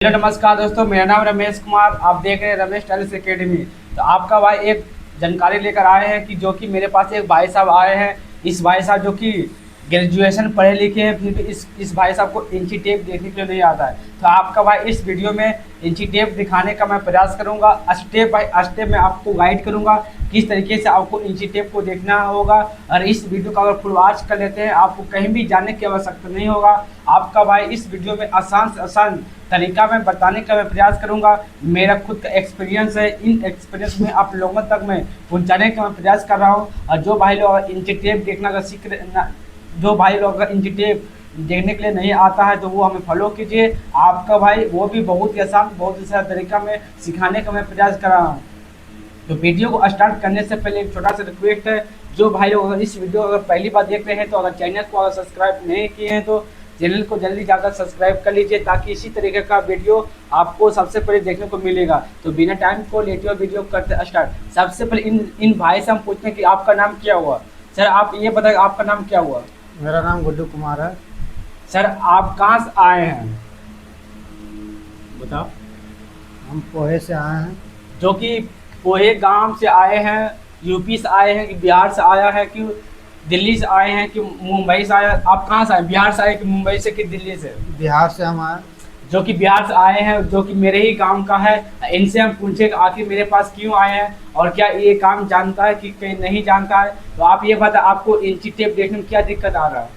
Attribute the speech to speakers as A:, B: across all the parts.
A: Hello नमस्कार दोस्तों, मेरा नाम रमेश कुमार। आप देख रहे हैं रमेश टाइल्स एकेडमी। तो आपका भाई एक जानकारी लेकर आए हैं कि जो कि मेरे पास एक भाई साहब आए हैं। इस भाई साहब जो कि ग्रेजुएशन पढ़े लिखे हैं, फिर भी इस भाई साहब को इंची टेप देखने के लिए नहीं आता है। तो आपका भाई इस वीडियो में इंची टेप दिखाने का मैं प्रयास करूंगा। स्टेप बाय स्टेप मैं आपको गाइड करूंगा किस तरीके से आपको इंची टेप को देखना होगा। और इस वीडियो का अगर फुल वॉच कर लेते हैं, आपको कहीं भी जाने की आवश्यकता नहीं होगा। आपका भाई इस वीडियो में आसान से आसान तरीका मैं बताने का मैं प्रयास करूंगा। मेरा खुद का एक्सपीरियंस है, इन एक्सपीरियंस में आप लोगों तक मैं पहुंचाने का मैं प्रयास कर रहा हूं। और जो भाई लोग इंची टेप देखना का जो भाई लोग अगर इंची टेप देखने के लिए नहीं आता है तो वो हमें फॉलो कीजिए। आपका भाई वो भी बहुत ही आसान, बहुत ही सरल तरीका में सिखाने का मैं प्रयास कर रहा हूँ। तो वीडियो को स्टार्ट करने से पहले एक छोटा सा रिक्वेस्ट है, जो भाई लोग अगर इस वीडियो अगर पहली बार देख रहे हैं तो अगर चैनल को अगर सब्सक्राइब नहीं किए हैं तो चैनल को जल्दी जाकर सब्सक्राइब कर लीजिए, ताकि इसी तरीके का वीडियो आपको सबसे पहले देखने को मिलेगा। तो बिना टाइम को लेते हुए वीडियो करते स्टार्ट। सबसे पहले इन भाई से हम पूछते हैं कि आपका नाम क्या हुआ। सर आप ये बताएं, आपका नाम क्या हुआ?
B: मेरा नाम गुड्डू कुमार है।
A: सर आप कहाँ से आए हैं बताओ?
B: हम पोहे से आए हैं।
A: जो कि पोहे गांव से आए हैं, यूपी से आए हैं कि बिहार से आया है कि दिल्ली से आए हैं कि मुंबई से आया? आप कहाँ से आए? बिहार से आए कि मुंबई से कि दिल्ली से?
B: बिहार से हम आए।
A: जो कि बिहार से आए हैं, जो कि मेरे ही गांव का है। इनसे हम पूछे कि आखिर मेरे पास क्यों आए हैं और क्या ये काम जानता है कि कहीं नहीं जानता है। तो आप ये बताएं, आपको इंची टेप देखने में क्या दिक्कत आ रहा है?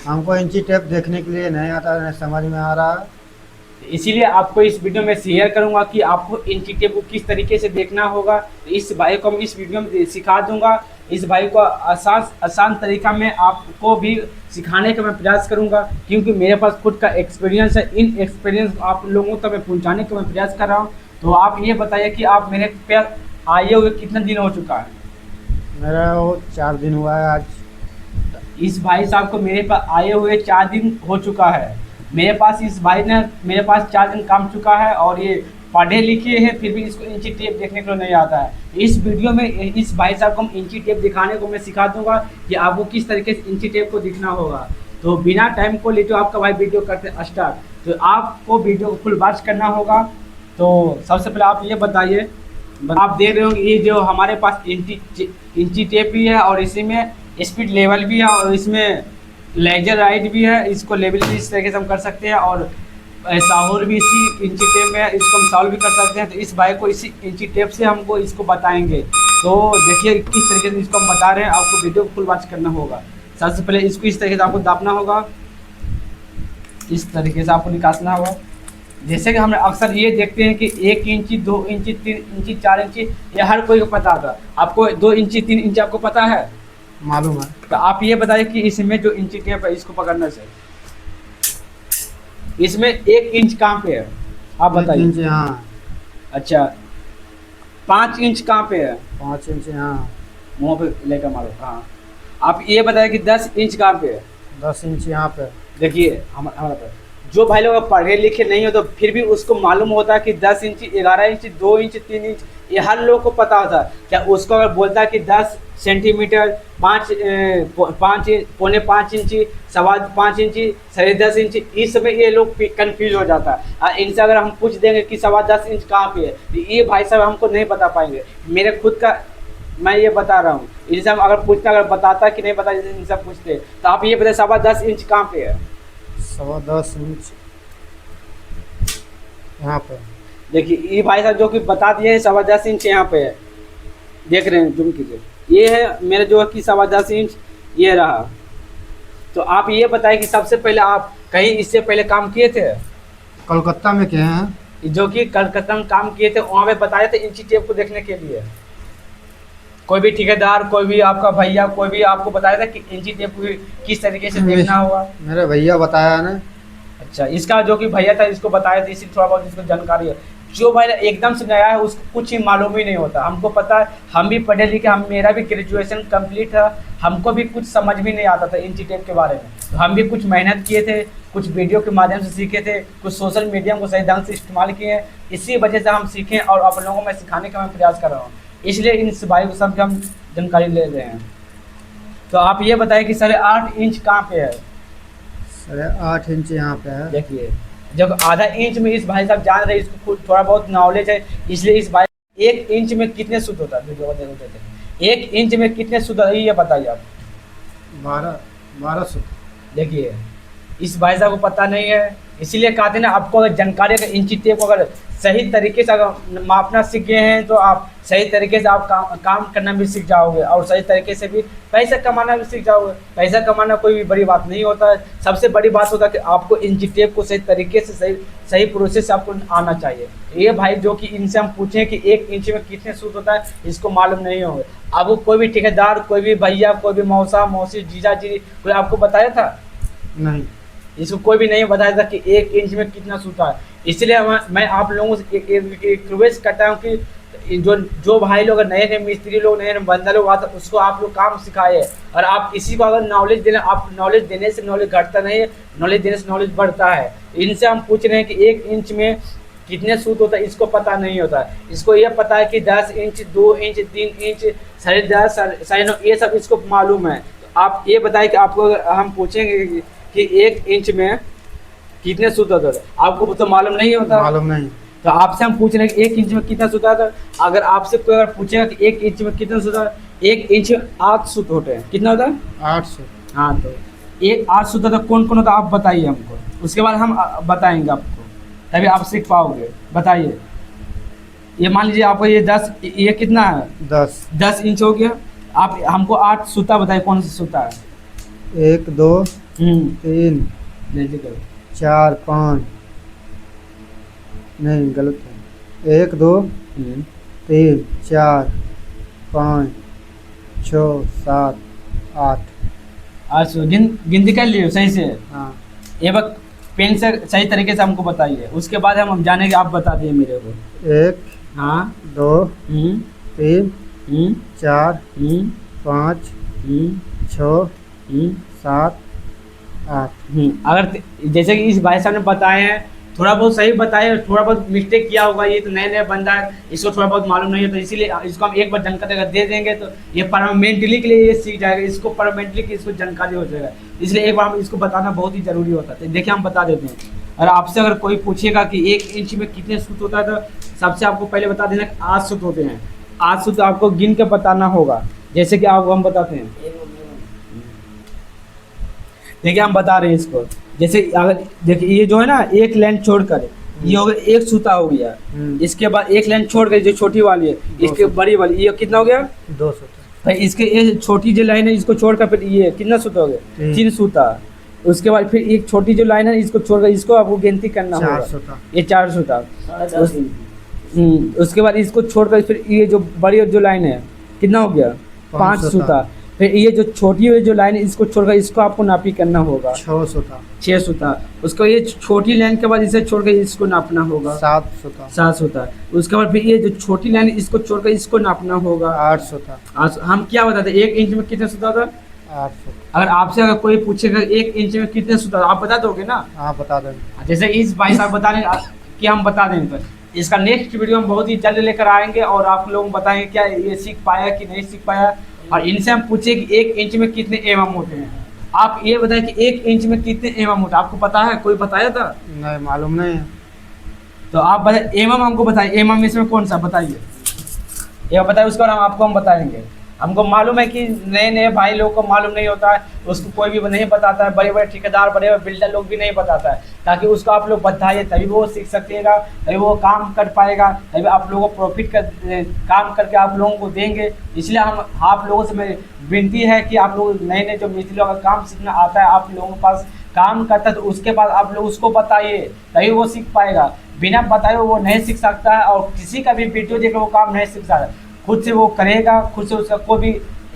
B: हमको इंची टेप देखने के लिए नहीं आता, नहीं समझ में आ रहा है।
A: इसीलिए आपको इस वीडियो में शेयर करूंगा कि आपको इंची टेप को किस तरीके से देखना होगा। इस भाई को मैं इस वीडियो में सिखा दूंगा। इस भाई को आसान तरीका में आपको भी सिखाने का मैं प्रयास करूंगा, क्योंकि मेरे पास खुद का एक्सपीरियंस है। इन एक्सपीरियंस आप लोगों तक मैं पहुंचाने का मैं प्रयास कर रहा हूं। तो आप ये बताइए कि आप मेरे पे आए हुए कितना दिन हो चुका है?
B: मेरा वो 4 दिन हुआ है आज।
A: इस भाई साहब को मेरे पास आए हुए 4 दिन हो चुका है। मेरे पास इस भाई ने मेरे पास 4 दिन काम चुका है और ये पढ़े लिखे हैं, फिर भी इसको इंची टेप देखने को नहीं आता है। इस वीडियो में इस भाई साहब को हम इंची टेप दिखाने को मैं सिखा दूंगा कि आपको किस तरीके से इंची टेप को दिखना होगा। तो बिना टाइम को लेते आपका भाई वीडियो करते स्टार्ट। तो आपको वीडियो को फुल वॉच करना होगा। तो सबसे पहले आप ये बताइए, आप देख रहे हो ये जो हमारे पास इंची टेप भी है और इसी में स्पीड लेवल भी है और इसमें लेजर राइट भी है। इसको लेवल भी इस तरीके से हम कर सकते हैं और साहौर भी इसी इंची टेप में इसको हम सॉल्व भी कर सकते हैं। तो इस भाई को इसी इंची टेप से हमको इसको बताएंगे। तो देखिए किस तरीके से इसको हम बता रहे हैं। आपको वीडियो को फुल वॉच करना होगा। सबसे पहले इसको इस तरीके से आपको दापना होगा, इस तरीके से आपको निकालना होगा। जैसे कि हम अक्सर ये देखते हैं कि 1 इंची 2 इंची 3 इंची 4 इंची ये हर कोई को पता था। आपको 2 इंची 3 इंची आपको पता है?
B: मालूम है।
A: तो आप ये बताइए कि इसमें जो इंची टेप है इसको पकड़ने से इसमें 1 इंच कहाँ पे है आप बताइए?
B: 1 इंच यहाँ।
A: अच्छा 5 इंच कहाँ पे है?
B: 5 इंच यहाँ।
A: मुँह पे लेकर मारो। हाँ आप ये बताइए कि 10 इंच कहाँ पे है?
B: 10 इंच यहाँ पे।
A: देखिए हमारा पे जो भाई लोग पढ़े लिखे नहीं हो तो फिर भी उसको मालूम होता है कि 10 इंच 11 इंच 2 इंच 3 इंच ये हर लोग को पता होता है। क्या उसको अगर बोलता है कि 10 सेंटीमीटर 5 पौने 5 इंची 5.25 इंची 10.5 इंची, इस समय ये लोग कंफ्यूज हो जाता है। इनसे अगर हम पूछ देंगे कि 10.25 इंच कहाँ पे है तो ये भाई साहब हमको नहीं बता पाएंगे। मेरे खुद का मैं ये बता रहा हूँ। इनसे हम अगर पूछता अगर बताता कि नहीं बता, जैसे इनसे पूछते तो आप ये बताए 10.25 इंच कहाँ पे है?
B: 10.25 इंच यहाँ पे।
A: देखिए ये भाई साहब जो कि बता दिए हैं 10.25 इंच यहाँ पे है। देख रहे हैं, जूम कीजिए। ये है मेरा जो है कि 10.25 इंच ये रहा। तो आप ये बताएं कि सबसे पहले आप कहीं इससे पहले काम किए थे?
B: कलकत्ता में किए हैं।
A: जो कि कलकत्ता में काम किए थे, वहाँ पे बताए थे इंची टेप को देखने के लिए? कोई भी ठेकेदार, कोई भी आपका भैया, कोई भी आपको बताया था कि इंची टेप को किस तरीके से देखना होगा?
B: मेरे भैया बताया ना।
A: अच्छा इसका जो कि भैया था इसको बताया था, इसी थोड़ा बहुत इसको जानकारी है। जो भाई एकदम से नया है उसको कुछ ही मालूम ही नहीं होता। हमको पता है, हम भी पढ़े लिखे, मेरा भी ग्रेजुएशन कंप्लीट है, हमको भी कुछ समझ भी नहीं आता था इंची टेप के बारे में। तो हम भी कुछ मेहनत किए थे, कुछ वीडियो के माध्यम से सीखे थे, कुछ सोशल मीडिया को सही ढंग से इस्तेमाल किए हैं। इसी वजह से हम सीखें और आप लोगों में सिखाने का मैं प्रयास कर रहा हूँ। इसलिए इन भाई को सब हम जानकारी ले रहे हैं। तो आप ये बताएं कि 8.5 इंच कहाँ पे है?
B: 8.5 इंच यहाँ पे है।
A: देखिए जब आधा इंच में इस भाई साहब जान रहे हैं, इसको थोड़ा बहुत नॉलेज है, इसलिए इस भाई 1 इंच में कितने सूत होता है? 1 इंच में कितने सूत होता है ये बताइए आप।
B: 12 सूत्र।
A: देखिए इस भाई साहब को पता नहीं है, इसीलिए कहते हैं ना, आपको अगर जानकारी, अगर इंची टेप को अगर सही तरीके से अगर मापना सीख गए हैं तो आप सही तरीके से आप काम करना भी सीख जाओगे और सही तरीके से भी पैसा कमाना भी सीख जाओगे। पैसा कमाना कोई भी बड़ी बात नहीं होता है, सबसे बड़ी बात होता है कि आपको इंची टेप को सही तरीके से सही प्रोसेस से आपको आना चाहिए। ये भाई जो कि इनसे हम पूछें कि 1 इंच में कितने सूत होता है, इसको मालूम नहीं होगा। अब कोई भी ठेकेदार, कोई भी भैया, कोई भी मौसा मौसी, जीजा जी, कोई आपको बताया था?
B: नहीं,
A: इसको कोई भी नहीं बताया था कि 1 इंच में कितना सूता है। इसलिए मैं आप लोगों से एक रिक्वेस्ट करता हूँ कि जो भाई लोग नए नए मिस्त्री लोग, नए नए बंदा लोग आता, उसको आप लोग काम सिखाए। और आप किसी को अगर नॉलेज देना, आप नॉलेज देने से नॉलेज घटता नहीं है, नॉलेज देने से नॉलेज बढ़ता है। इनसे हम पूछ रहे हैं कि 1 इंच में कितने सूत होता है, इसको पता नहीं होता है। इसको ये पता है कि 10 इंच, 2 इंच, 3 इंच, 10.5, 9.5, ये सब इसको मालूम है। तो आप ये बताएं कि आपको अगर हम पूछेंगे कि 1 इंच में कितने सूत होता है, आपको तो मालूम नहीं होता।
B: मालूम नहीं।
A: तो आपसे हम पूछ रहे हैं कि 1 इंच में कितना सूत आता है। अगर आपसे कोई अगर पूछेगा कि 1 इंच में कितना सूत होता है, 1 इंच में 8 सूत होते हैं। कितना होता है?
B: 8 सूत्र।
A: हाँ, तो 8 सूत होता है। कौन कौन होता है आप बताइए हमको, उसके बाद हम बताएंगे आपको, तभी आप सीख पाओगे। बताइए। ये मान लीजिए आपको ये 10, ये कितना है? 10 इंच हो गया। आप हमको 8 सूता बताइए, कौन सा सूता है?
B: 1 2 3 4 5, नहीं गलत है। 1 2 3 4 5 6 7 8।
A: अच्छा, गिनती कर लिए सही से?
B: हाँ।
A: ये वक्त पेन से सही तरीके से हमको बताइए, उसके बाद हम जानेंगे। आप बता दिए मेरे को।
B: 1
A: हाँ
B: 2 3 4 5 6 7 8।
A: अगर जैसे कि इस भाई साहब ने बताए हैं, थोड़ा बहुत सही बताए, थोड़ा बहुत मिस्टेक किया होगा, ये तो नए नए बंदा है, इसको थोड़ा बहुत मालूम नहीं है, तो इसीलिए इसको हम एक बार जानकारी अगर दे देंगे तो ये परमानेंटली के लिए ये सीख जाएगा, इसको परमानेंटली की इसको जानकारी हो जाएगा। इसलिए एक बार हम इसको बताना बहुत ही जरूरी होता है। तो देखिए हम बता देते हैं। और आपसे अगर कोई पूछेगा कि 1 इंच में कितने सूत होता है, तो सबसे आपको पहले बता देना 8 सूत होते हैं। 8 सूत आपको गिन के बताना होगा, जैसे कि आप हम बताते हैं। देखिए हम बता रहे हैं इसको, जैसे अगर देखिए ये जो है ना, एक लाइन छोड़कर ये हो गया, एक सूता हो गया। इसके बाद एक लाइन छोड़कर जो छोटी वाली है, इसके बड़ी वाली, ये कितना हो गया?
B: 2 सूत्र।
A: भाई इसके ये छोटी जो लाइन है इसको छोड़कर फिर ये कितना सूता हो गया? 3 सूता। उसके बाद फिर एक छोटी जो लाइन है इसको छोड़कर इसको आपको गिनती करना होगा,
B: 4 सूत्र।
A: ये 4 सूता। उसके बाद इसको छोड़कर फिर ये जो बड़ी जो लाइन है कितना हो गया? 5 सूता। फिर ये जो छोटी हुई जो लाइन है इसको छोड़कर इसको आपको नापी करना होगा,
B: 6 सूत्र।
A: 6 सूता। उसको ये छोटी लाइन के बाद इसे छोड़कर इसको नापना होगा,
B: 7 सूत्र।
A: 7 सूता। उसके बाद फिर ये जो छोटी लाइन इसको छोड़कर इसको नापना होगा,
B: 8 सूत्र।
A: हम क्या बताते हैं 1 इंच में कितने सूता था?
B: 8 सूत्र।
A: अगर आपसे अगर कोई पूछेगा 1 इंच में कितने सूता, आप बता दोगे ना?
B: हाँ बता देंगे।
A: जैसे इस भाई साहब बता रहे कि हम बता देंगे, तो इसका नेक्स्ट वीडियो हम बहुत ही जल्द लेकर आएंगे और आप लोग बताएंगे क्या ये सीख पाया कि नहीं सीख पाया। और इनसे हम पूछे कि 1 इंच में कितने mm होते हैं, आप ये बताएं कि 1 इंच में कितने mm होते हैं, आपको पता है? कोई बताया था?
B: नहीं मालूम नहीं है।
A: तो आप बताए mm, हमको बताइए mm इसमें कौन सा, बताइए ये बताइए, उसके बाद हम बताएंगे। हमको मालूम है कि नए नए भाई लोग को मालूम नहीं होता है, उसको कोई भी नहीं बताता है, बड़े बड़े ठेकेदार, बड़े बड़े बिल्डर लोग भी नहीं बताता है, ताकि उसको आप लोग बताइए, तभी वो सीख सकेगा, तभी वो काम कर पाएगा, तभी आप लोगों को प्रॉफिट कर काम करके आप लोगों को देंगे। इसलिए हम आप लोगों से मेरी विनती है कि आप लोग नए नए जो मिस्त्री लोग काम सीखना आता है, आप लोगों के पास काम करता है, तो उसके बाद आप लोग उसको बताइए, तभी वो सीख पाएगा। बिना बताए वो नहीं सीख सकता है, और किसी का भी वीडियो देख वो काम नहीं सीख सकता है। खुद से वो करेगा, खुद से उसका कोई भी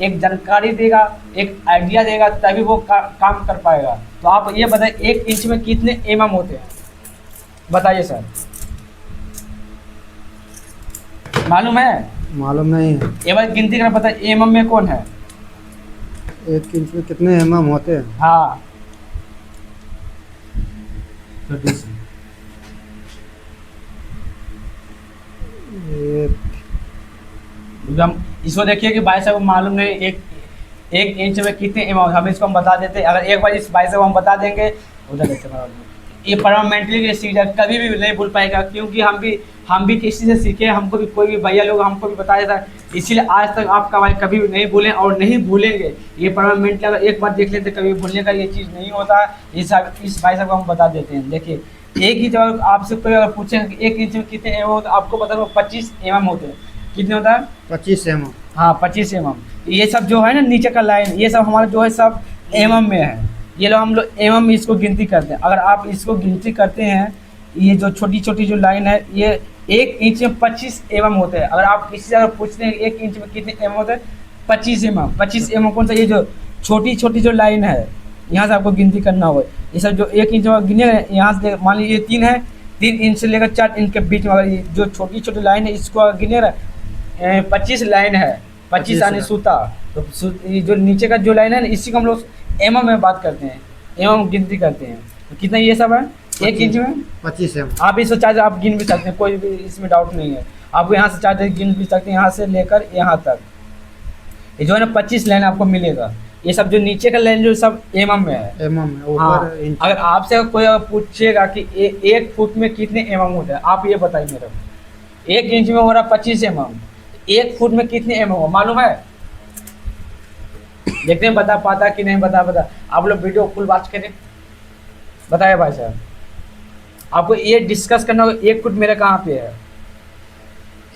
A: एक जानकारी देगा, एक आइडिया देगा, तभी वो काम कर पाएगा। तो आप ये बताइए 1 इंच में कितने mm होते हैं, बताइए सर, मालूम है?
B: मालूम नहीं है।
A: ये बात गिनती करना पता है, mm में कौन है?
B: 1 इंच में कितने mm होते हैं?
A: हाँ हम इसको देखिए कि भाई साहब को मालूम नहीं 1 इंच में कितने mm, हम इसको हम बता देते। अगर एक बार इस भाई साहब हम बता देंगे, उधर देखते ये परमानेंटली ये चीज़ है, कभी भी नहीं भूल पाएगा, क्योंकि हम भी किसी से सीखे, हमको भी कोई भी भैया लोग हमको भी बताया था, इसीलिए आज तक आपका भाई कभी भी नहीं भूलें और नहीं भूलेंगे। ये परमानेंटली अगर एक बार देख लेते कभी भूलने का ये चीज़ नहीं होता। इस भाई साहब को हम बता देते हैं। देखिए, एक ही जब आपसे कोई अगर पूछे कि 1 इंच में कितने एम होते हैं, आपको बता दो 25 mm होते हैं। कितने होता है?
B: 25 mm।
A: हाँ 25 mm। ये सब जो है ना नीचे का लाइन, ये सब हमारा जो है सब mm में है। ये लोग हम लोग mm में इसको गिनती करते हैं। अगर आप इसको गिनती करते हैं, ये जो छोटी छोटी जो लाइन है, ये 1 इंच में 25 mm होते हैं। अगर आप किसी से अगर पूछते हैं 1 इंच में कितने mm होते हैं, 25 mm। 25 mm कौन सा? ये जो छोटी छोटी जो लाइन है, यहाँ से आपको गिनती करना होगा। ये सब जो 1 इंच में गिने, यहाँ से मान लीजिए ये 3 है, 3 इंच से लेकर 4 इंच के बीच में अगर ये जो छोटी छोटी लाइन है, इसको अगर गिने 25 लाइन है, 25 आने सूता, तो ये जो नीचे का जो लाइन है ना, इसी को हम लोग mm में बात करते हैं, mm गिनती करते हैं। तो कितना ये सब है 1 इंच में?
B: 25 mm।
A: आप इसको चार्ज आप गिन भी सकते हैं, कोई भी इसमें डाउट नहीं है। आप यहाँ से चार्ज गिन भी सकते हैं, यहाँ से लेकर यहाँ तक। ये जो है ना 25 लाइन आपको मिलेगा। ये सब जो नीचे का लाइन जो सब mm में है।
B: mm में ऊपर
A: हाँ,
B: इंच।
A: अगर आपसे कोई अगर पूछेगा कि 1 फुट में कितने mm होते हैं, आप ये बताइए मेरे को। 1 इंच में हो रहा 25 mm, 1 फुट में कितने mm होगा मालूम है? देखते हैं बता पाता कि नहीं बता। आप लोग वीडियो फुल वॉच करें, बताइए भाई साहब। आपको ये डिस्कस करना होगा 1 फुट मेरा कहाँ पे है।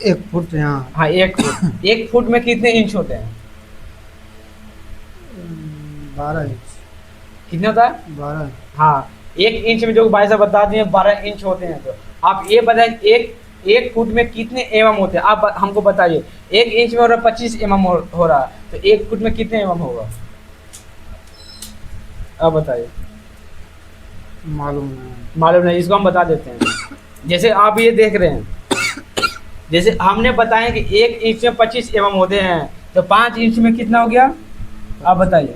B: 1 फुट यहाँ।
A: हाँ 1 फुट। 1 फुट में कितने इंच होते हैं?
B: 12 इंच।
A: कितने होता है?
B: 12।
A: हाँ 1 इंच में जो भाई साहब बता दिए 12 इंच होते हैं। तो आप ये बताइए 1 फुट में कितने mm होते हैं, आप हमको बताइए। 1 इंच में हो रहा 25 mm हो रहा, तो 1 फुट में कितने mm होगा आप बताइए।
B: मालूम नहीं।
A: मालूम नहीं, इसको हम बता देते हैं। जैसे आप ये देख रहे हैं, जैसे हमने बताया कि 1 इंच में 25 mm होते हैं, तो 5 इंच में कितना हो गया आप बताइए।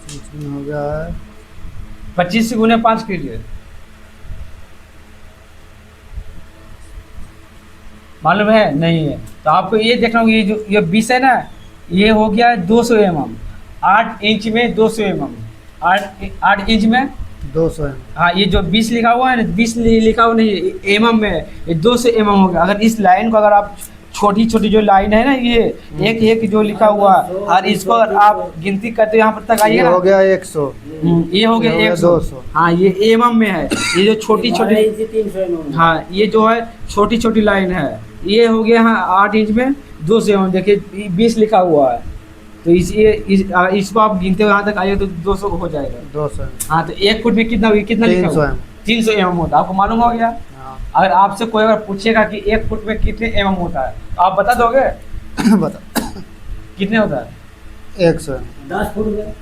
B: 5 इंच में हो गया है
A: 25 से गुने 5 कीजिए, मालूम है नहीं है? तो आपको ये देखना होगा, ये जो ये 20 है ना, ये हो गया 200 mm। 8 इंच में 200 mm, 8 इंच में
B: 200 mm।
A: हाँ, ये जो 20 लिखा हुआ है ना, 20 लिखा हुआ नहीं, mm में ये 200 mm हो गया। अगर इस लाइन को अगर आप छोटी छोटी जो लाइन है ना, ये एक एक जो लिखा हुआ है, और इसको अगर आप गिनती करते यहाँ पर तक आइए ना,
B: हो गया 100।
A: ये हो गया 100। हाँ ये mm में है। ये जो छोटी छोटी, हाँ ये जो है छोटी छोटी लाइन है, ये हो गया हाँ 8 इंच में 200 mm। देखिए 20 लिखा हुआ है, तो इसको आप गिनते हुए यहाँ तक आइए तो 200 हो जाएगा।
B: 200।
A: हाँ तो 1 फुट में कितना लिखा हुआ है? 300 mm होता है। आपको मालूम हो गया। अगर आपसे कोई अगर पूछेगा कि 1 फुट में कितने mm होता है, तो आप बता दोगे?
B: बता
A: कितने होता है?
B: 100।
C: 10 फुट में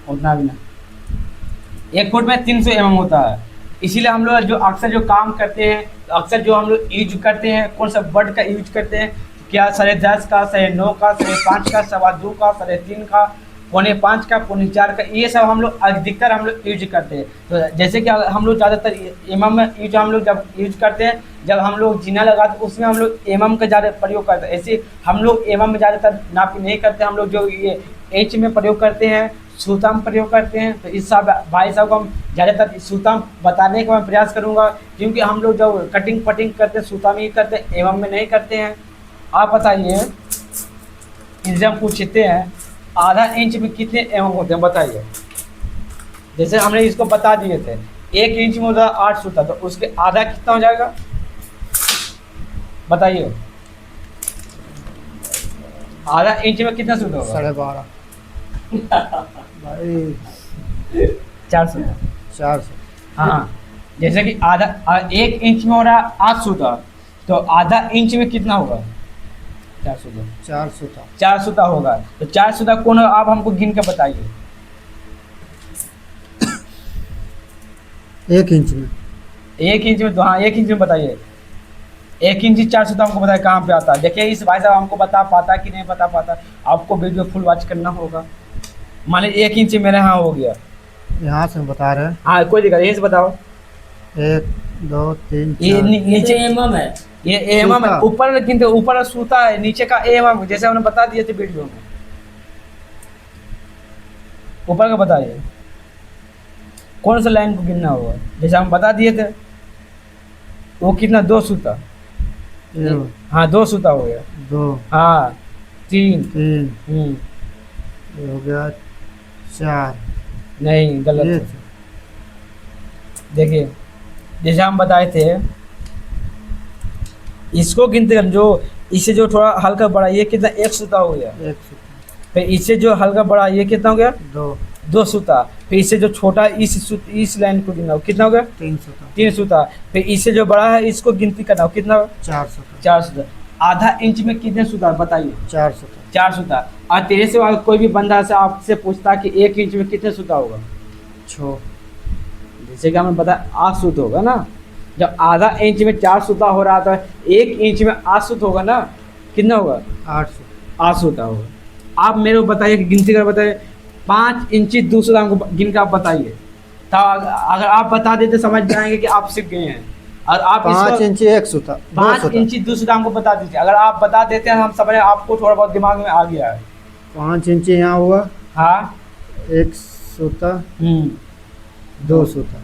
A: उतना भी ना। 1 फुट में 300 mm होता है। इसीलिए हम लोग जो अक्सर जो काम करते हैं, तो अक्सर जो हम लोग यूज करते हैं, कौन सा वर्ड का यूज करते हैं, क्या 10:30 का, 9:30 का, 5:30 का, 2:15 का, 3:30 का, 4:45 का, 4:45 का, ये सब हम लोग अधिकतर हम लोग यूज करते हैं। तो जैसे कि हम लोग ज़्यादातर एमएम में यूज हम लोग जब यूज करते हैं, जब हम लोग जीना लगाते हैं उसमें हम लोग एमएम का ज़्यादा प्रयोग करते हैं। ऐसे हम लोग एमएम में ज़्यादातर नापी नहीं करते, हम लोग जो ये एच में प्रयोग करते हैं, सूता में प्रयोग करते हैं। तो इस सब भाई साहब को हम ज़्यादातर सूता बताने का मैं प्रयास करूँगा, क्योंकि हम लोग जब कटिंग पटिंग करते हैं सूता में ही करते हैं, एमएम में नहीं करते हैं। आप बताइए, इनसे हम पूछते हैं आधा इंच में कितने एमएम होते हैं बताइए। जैसे हमने इसको बता दिए थे 1 इंच में होता 8 सूता, तो उसके आधा कितना हो जाएगा बताइए। आधा इंच में कितना सूता होगा?
B: 12.5 भाई
A: 400।
B: 400।
A: हाँ, जैसे कि आधा 1 इंच में हो रहा 8 सूता, तो आधा इंच में कितना होगा? 4 सूता।
B: 400 था।
A: 4 सूता होगा। तो 4 सूता कौन है आप हमको गिन के बताइए।
B: 1 इंच में।
A: 1 इंच में, तो हाँ 1 इंच में बताइए। 1 इंच 4 सूता हमको बताइए कहाँ पे आता है। देखिए इस भाई साहब हमको बता पाता कि नहीं बता पाता, आपको वीडियो फुल वॉच करना होगा। मान लीजिए 1 इंच मेरे यहाँ हो गया,
B: यहाँ से बता रहे हैं।
A: हाँ कोई दिक्कत, यहीं से बताओ।
B: 1 2 3
A: ये
B: 4।
A: नीचे
C: एमएम है,
A: ये एमएम है,
B: सूता।
A: ऊपर गिनते ऊपर सूता है, नीचे का एमएम, जैसे हमने बता दिए थे वीडियो में। ऊपर का बताइए। कौन सा लाइन को गिनना होगा? जैसे हम बता दिए थे वो कितना, 2 सूता।
B: ये
A: हाँ 2 सूता हो गया।
B: 2
A: हाँ 3।
B: 3 ये हो गया 4।
A: नहीं गलत
B: ये
A: है। देखिए जैसे हम बताए थे इसको गिनते हम, जो इससे जो थोड़ा हल्का बड़ा ये कितना, 1 सूता हो गया।
B: 1 सूता।
A: फिर इससे जो हल्का बड़ा ये कितना हो गया,
B: 2
A: 2 सूता। फिर इससे जो छोटा इस लाइन को गिनना हो कितना हो गया,
B: 3 सूता।
A: 3 सूता। फिर इससे जो बड़ा है इसको गिनती करना हो कितना हो,
B: 4 सूता।
A: 4 सूता। आधा इंच में कितने सूता बताइए?
B: 4 सूता।
A: 4 सूता। और तेरे से अगर कोई भी बंदा से आपसे पूछता कि 1 इंच में कितने सूता होगा,
B: 6।
A: जैसे कि हमें पता है 8 सूत होगा ना। जब आधा इंच में 4 सूता हो रहा था, 1 इंच में 8 सूत होगा ना, कितना होगा,
B: 8 सूता।
A: 8 सूता होगा। आप मेरे को बताइए कि गिनती कर बताइए, 5 इंची 2 सूता हमको गिन के आप बताइए। तो अगर आप बता देते समझ जाएंगे कि आप सीख गए हैं। और आप
B: 5 इंची 1 सूता।
A: 5 इंची 2 सूता हमको बता दीजिए। अगर आप बता देते हैं हम समझ आपको थोड़ा बहुत दिमाग में आ गया है।
B: 5 इंची यहाँ हुआ,
A: हाँ
B: 1 सूता 2 सूता।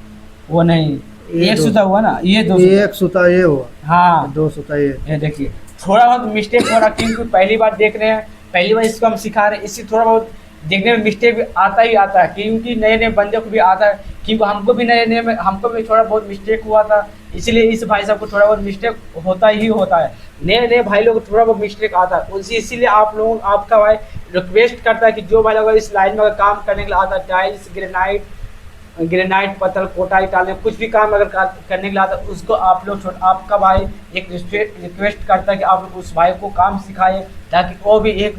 A: वो नहीं,
B: ये
A: 1
B: दो।
A: सूता हुआ ना, ये 2
B: ये 1 सूता ये हुआ,
A: हाँ
B: 2 सूता ये।
A: देखिए थोड़ा बहुत मिस्टेक हो रहा, क्योंकि पहली बार देख रहे हैं, पहली बार इसको हम सिखा रहे हैं, इससे थोड़ा बहुत देखने में मिस्टेक भी आता ही आता है, क्योंकि नए नए बंदे को भी आता है। क्योंकि हमको भी नए नए में हमको भी थोड़ा बहुत मिस्टेक हुआ था, इसलिए इस भाई साहब को थोड़ा बहुत मिस्टेक होता ही होता है। नए नए भाई लोग को थोड़ा बहुत मिस्टेक आता है, इसीलिए आप लोग, आपका भाई रिक्वेस्ट करता है कि जो भाई लोग इस लाइन में अगर काम करने के लिए आता है, टाइल्स, ग्रेनाइट पत्थर कोटाई डालने, कुछ भी काम अगर करने के लिए आता है, उसको आप लोग आपका भाई एक रिक्वेस्ट करता है कि आप उस भाई को काम सिखाए, ताकि वो भी एक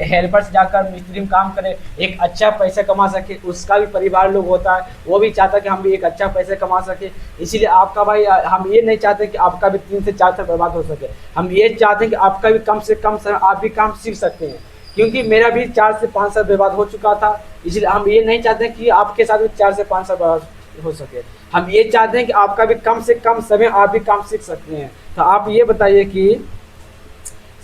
A: हेल्पर से जाकर मिस्त्री में काम करे, एक अच्छा पैसा कमा सके। उसका भी परिवार लोग होता है, वो भी चाहता है कि हम भी एक अच्छा पैसा कमा सके। इसीलिए आपका भाई, हम ये नहीं चाहते कि आपका भी 3 से 4 साल बर्बाद हो सके। हम ये चाहते हैं कि आपका भी कम से कम समय आप भी काम सीख सकते हैं, क्योंकि मेरा भी 4 से 5 साल बर्बाद हो चुका था। इसलिए हम ये नहीं चाहते कि आपके साथ भी 4 से 5 साल बर्बाद हो सके। हम ये चाहते हैं कि आपका भी कम से कम समय आप भी काम सीख सकते हैं। तो आप ये बताइए कि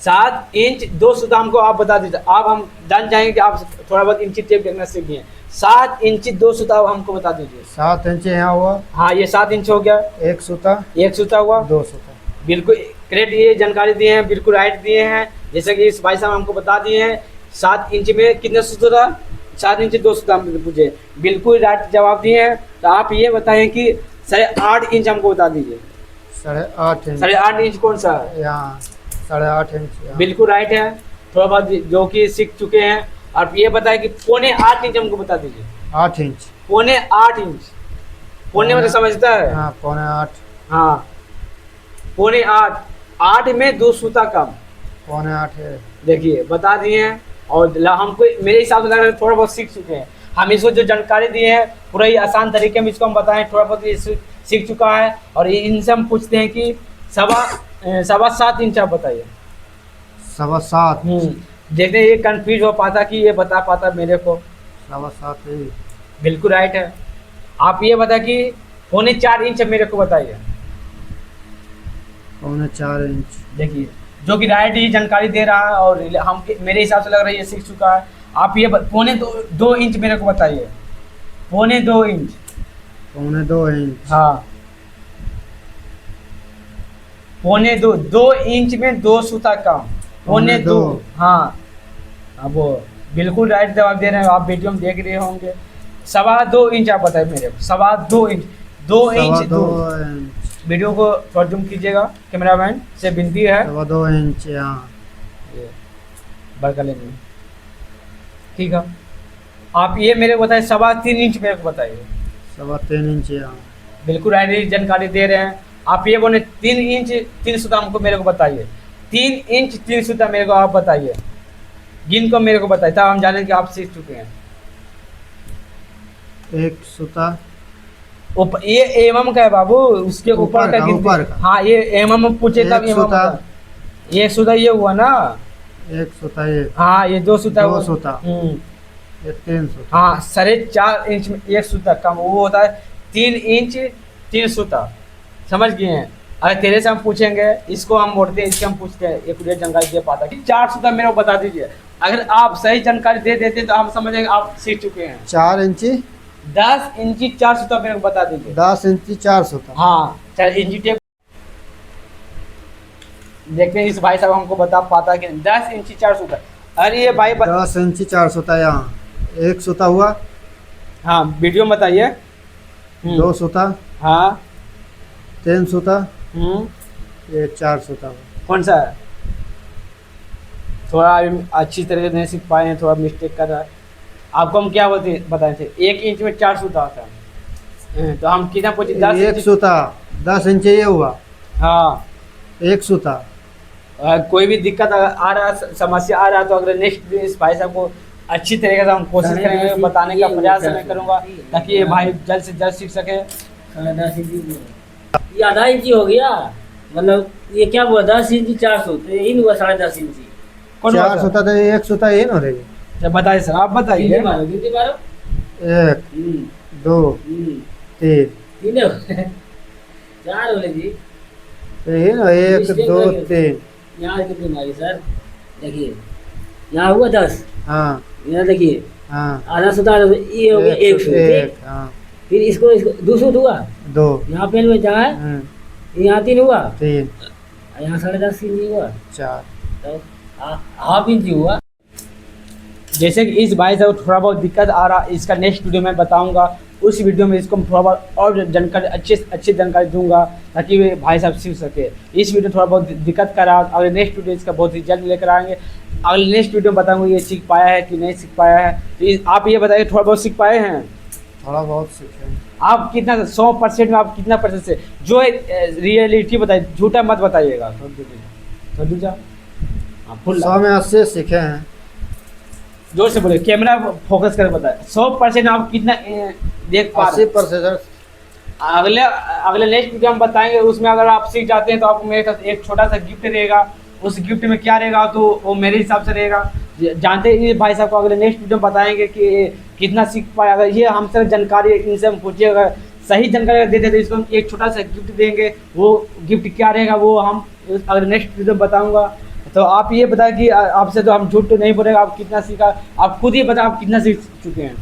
A: 7 इंच 2 सूता हमको आप बता दीजिए। आप हम जान जाएंगे कि आप थोड़ा बहुत इंची टेप देखना सीख गए। 7 इंची 2 सूता हमको बता दीजिए।
B: 7 इंची यहाँ हुआ,
A: हाँ ये 7 इंच हो गया।
B: 1 सूता।
A: 1 सूता हुआ,
B: 2 सूता।
A: बिल्कुल करेक्ट, ये जानकारी दिए हैं, बिल्कुल राइट दिए हैं। जैसे कि इस भाई साहब हमको बता दिए हैं 7 इंच में कितने सूता था, 7 इंच 2 सूता हमने पूछे, बिल्कुल राइट जवाब दिए हैं। तो आप ये बताएं कि 8.5 इंच हमको बता दीजिए।
B: 8.5 इंच।
A: 8.5 इंच कौन सा है?
B: यहाँ 8.5 इंच यहाँ।
A: बिल्कुल राइट है, थोड़ा बहुत जो कि सीख चुके हैं। और ये बताएं कि 7.25 इंच हमको बता दीजिए।
B: 8 इंच।
A: 7.25 इंच, पौने मतलब समझता है?
B: हाँ 7.25।
A: हाँ 7.25, 8 में 2 सूता कम।
B: 7.25 है।
A: देखिए बता दिए हैं, और हमको मेरे हिसाब से लग रहा है थोड़ा बहुत सीख चुके हैं हम। इसको जो जानकारी दिए हैं पूरा ही आसान तरीके में इसको हम बताएं, थोड़ा बहुत ये सीख चुका है। और इनसे हम पूछते हैं कि 7.25 इंच आप बताइए।
B: 7.25।
A: देखते हैं ये कंफ्यूज हो पाता कि ये बता पाता मेरे को।
B: 7.25 है।
A: बिल्कुल राइट है। आप ये बता कि 4.25 इंच मेरे को बताइए।
B: 4.25 इंच।
A: देखिए जो कि राइट ही जानकारी दे रहा है, और हम मेरे हिसाब से लग रहा है ये सीख चुका है। आप ये 2.25 इंच मेरे को बताइए। 2.25 इंच।
B: 2.25 इंच।
A: हाँ 2.25 इंच में 2 सूता कम। 2.25। हाँ अब वो बिल्कुल राइट जवाब दे रहे हैं, आप वीडियो में देख रहे होंगे। 2.25 इंच आप बताइए मेरे को। 2.25 इंच, 2 इंच 2
B: इंच।
A: वीडियो को थोड़ा जूम कीजिएगा, कैमरामैन से विनती है।
B: 2 इंच यहाँ।
A: ये बड़का लेंगे, ठीक है। आप ये मेरे को बताइए 3.25 इंच मेरे को बताइए।
B: 3.25 इंच यहाँ।
A: बिल्कुल राइट जानकारी दे रहे हैं। आप ये बोले 3 इंच 3 सूता हमको मेरे को बताइए। 3 इंच 3 सूता मेरे को आप बताइए, गिन को मेरे को बताइए, तब हम जानेंगे कि आप सीख चुके हैं।
B: 1 सूता।
A: ये एमएम का है बाबू, उसके ऊपर का
B: ऊपर का।
A: हाँ ये एमएम पूछे तब एमएम का। 1 सूता ये हुआ ना।
B: 1 सूता ये।
A: हाँ ये 2 सूता।
B: 2 सूता। ये 3 सूता।
A: हाँ 4.5 इंच में 1 सूता कम, वो होता है 3 इंच 3 सूता। समझ गए हैं? अगर तेरे से हम पूछेंगे, इसको हम मोड़ते हैं, इसके हम पूछते हैं, एक पूरी जानकारी दे पाता कि 4 सूता मेरे को बता दीजिए। अगर आप सही जानकारी दे देते तो हम समझेंगे आप सीख चुके हैं।
B: 4 इंची
A: 10 इंची 4 सूता मेरे को बता दीजिए।
B: 10 इंची 4 सूता।
A: हाँ 4 इंची टेप। देखते हैं इस भाई साहब हमको बता पाता कि 10 इंची 4 सूता। अरे ये भाई
B: 10 इंची 4 सूता, यहाँ एक सूता हुआ।
A: हाँ वीडियो में बताइए।
B: 2 सूता।
A: हाँ
B: 3 सूता। ये 4 सूता हुआ।
A: कौन सा है? थोड़ा अभी अच्छी तरह से नहीं सीख पाए हैं, थोड़ा मिस्टेक कर रहा है। आपको हम क्या बताए थे 1 इंच में 4 सूता होता है, तो हम कितना पूछे 10
B: एक सूता 10 इंची ये हुआ।
A: हाँ
B: एक सूता।
A: कोई भी दिक्कत आ रहा, समस्या आ रहा, तो अगर नेक्स्ट इस भाई साहब को अच्छी तरीके से हम कोशिश करेंगे बताने का प्रयास मैं करूँगा, ताकि ये भाई जल्द से जल्द सीख सके।
C: ये आधा इंची हो गया, मतलब ये क्या हुआ 10 इंची 400, तो यही हुआ 10.5 इंची।
A: कौन
B: 4
A: बात
B: सूता तो एक सूता ये ना रहेगी।
A: है? बताइए सर, आप बताइए।
C: गिनती मारो
B: 1 2 3
C: तीन हो गए। 4 बोले जी।
B: तो ये ना 1 2 3।
C: यहाँ कितनी मारी सर? देखिए यहाँ हुआ 10,
B: हाँ
C: यहाँ देखिए
B: हाँ।
C: आधा सूता, ये हो गया 1 सूत।
B: एक। हाँ
C: फिर इसको 2 सूत हुआ,
B: 2।
C: यहाँ पेन में जहाँ है यहाँ 3 हुआ,
B: 3
C: यहाँ 10.5 इंची हुआ,
B: 4।
C: तो हाफ इंची हुआ।
A: जैसे कि इस भाई साहब को थोड़ा बहुत दिक्कत आ रहा, इसका नेक्स्ट वीडियो में बताऊंगा। उस वीडियो में इसको थोड़ा बहुत और जानकारी अच्छी जानकारी दूंगा, ताकि वे भाई साहब सीख सके। इस वीडियो थोड़ा बहुत दिक्कत कर रहा, अगले नेक्स्ट वीडियो इसका बहुत ही जल्द लेकर आएंगे। अगले नेक्स्ट वीडियो में बताऊंगा ये सीख पाया है कि नहीं सीख पाया है। तो आप ये बताइए थोड़ा बहुत सीख पाए हैं?
B: थोड़ा बहुत सीखे।
A: आप कितना 100% में आप कितना % से जो रियलिटी बताइए, झूठा मत बताइएगा। थोड़ा दूजा फुल
B: 100 में 80 सीखे हैं।
A: जोर से बोले, कैमरा फोकस कर बताए। 100% आप कितना देख पा रहे हैं?
B: 80%।
A: अगले नेक्स्ट वीडियो हम बताएंगे, उसमें अगर आप सीख जाते हैं तो आपको मेरे पास एक छोटा सा गिफ्ट रहेगा। उस गिफ्ट में क्या रहेगा तो वो मेरे हिसाब से रहेगा। जानते हैं भाई साहब को अगले नेक्स्ट वीडियो में बताएंगे कि कितना सीख पाए। अगर ये हमसे जानकारी इनसे हम पूछिए, अगर सही जानकारी अगर देते तो इसको हम एक छोटा सा गिफ्ट देंगे। वो गिफ्ट क्या रहेगा वो हम अगले नेक्स्ट वीडियो में बताऊँगा। तो आप ये बताएं कि आपसे तो हम झूठ तो नहीं बोलेगा, आप कितना सीखा, आप खुद ही बताएं आप कितना सीख चुके हैं।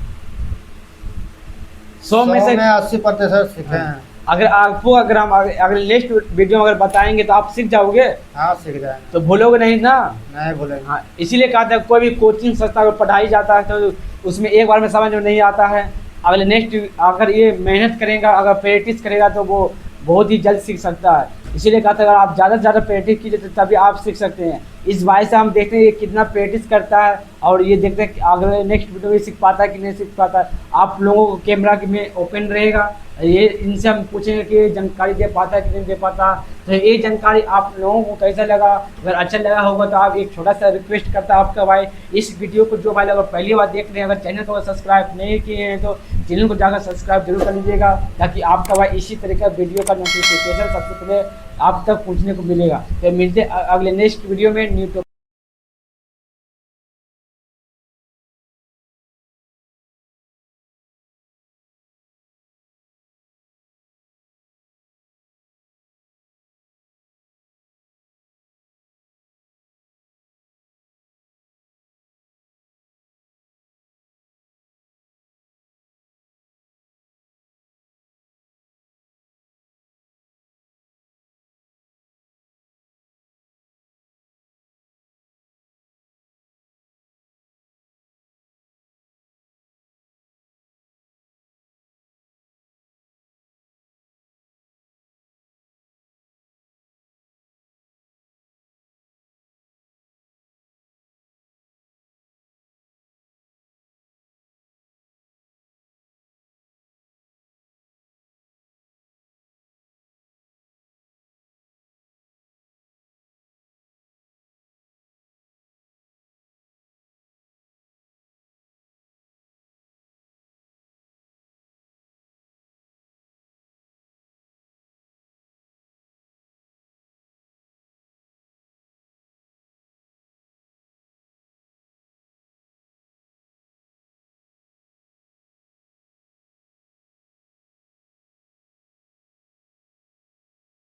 A: 100 में से
B: 80% सीखे हैं।
A: अगर आपको अगर हम अगले नेक्स्ट वीडियो में अगर बताएंगे तो आप सीख जाओगे।
B: हाँ सीख जाएंगे।
A: तो भूलोगे नहीं ना?
B: नहीं भूलेंगे।
A: हाँ इसीलिए कहा था कोई भी कोचिंग संस्था को पढ़ाई जाता है तो उसमें एक बार में समझ में नहीं आता है। अगले नेक्स्ट अगर ये मेहनत करेगा, अगर प्रैक्टिस करेगा तो वो बहुत ही जल्द सीख सकता है। इसीलिए कहा था अगर आप ज़्यादा से ज़्यादा प्रैक्टिस कीजिए तो तभी आप सीख सकते हैं। इस भाई से हम देखते हैं ये कितना प्रैक्टिस करता है, और ये देखते हैं कि अगले नेक्स्ट वीडियो में सीख पाता है कि नहीं सीख पाता है। आप लोगों को कैमरा में ओपन रहेगा, ये इनसे हम पूछेंगे कि ये जानकारी दे पाता है कि नहीं दे पाता। तो ये जानकारी आप लोगों को कैसा लगा? अगर अच्छा लगा होगा तो आप एक छोटा सा रिक्वेस्ट करता है आपका भाई, इस वीडियो को जो भाई अगर पहली बार देख रहे हैं, अगर चैनल को सब्सक्राइब नहीं किए हैं तो चैनल को जाकर सब्सक्राइब जरूर कर लीजिएगा, ताकि आपका भाई इसी तरह का वीडियो का नोटिफिकेशन सबसे पहले आप तक पहुँचने को मिलेगा। तो मिलते अगले नेक्स्ट वीडियो में न्यू